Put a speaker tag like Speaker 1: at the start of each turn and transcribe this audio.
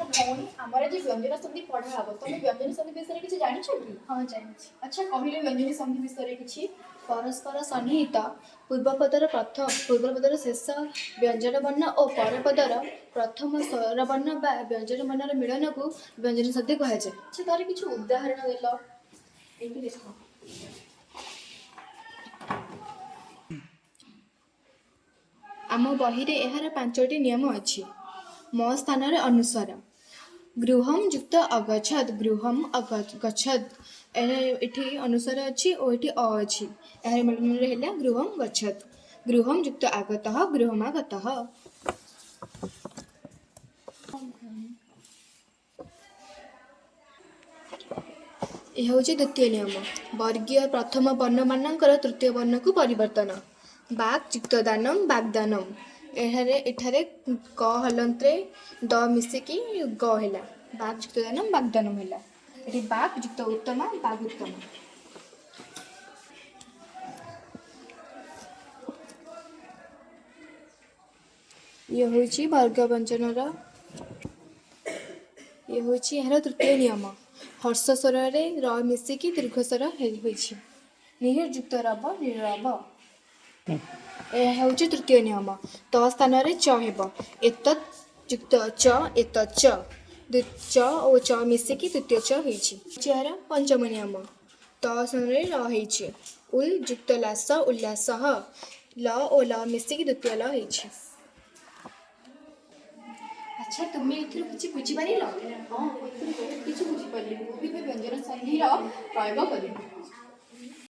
Speaker 1: अच्छा भौणी आमर जो व्यंजन संधि पढ़ा हम तुम व्यंजन संधि विषय किसी जान कि
Speaker 2: हाँ जानी।
Speaker 1: अच्छा कहले व्यंजन संधि विषय किसी परस्पर सन्निहित पूर्वपदर प्रथम पूर्वपदर शेष व्यंजन वर्ण और परपदर प्रथम स्वर वर्ण बा व्यंजन वर्णर मिलन को व्यंजन संधि कहुए। अच्छा तार किसी उदाहरण देल ये देख आम बही रे यार 5टी नियम अच्छी म स्थान अनुसार गृहम युक्त अगछद गृहम गच्छद ये अनुसार अच्छी और ये अ अच्छी यार मिलन है गृहम गच्छद गृहम युक्त आगत गृहमागत। यह हूँ द्वितीय नियम वर्गीय प्रथम वर्ण मानकर तृतीय वर्ण को परिवर्तन बाक युक्त दानम बागदानम एठारे क हलंत्रे द मिसिकी ग है बाक युक्त दानम बागदानम है ये बाक युक्त उत्तम बाग उत्तम। ये हूँ वर्ग व्यंजन ये हूँ यार तृतीय नियम हर्ष स्वर र मिसिकी दीर्घ स्वर निहिर्युक्त रव निरव। यह हूँ तृतीय नियम त स्थान च हेब एतत् युक्त च एतत् च और च मिसिकी तृतीय च होइछि। पंचम नियम त स्थान र उल युक्त लास उल्लास ल और ल मिसिकी द्वितीय ल होइछि। अच्छा तुम्हें ये किसी बुझीपार हाँ किसी बुझीपारे मुझे व्यंजन संधि प्रयोग कर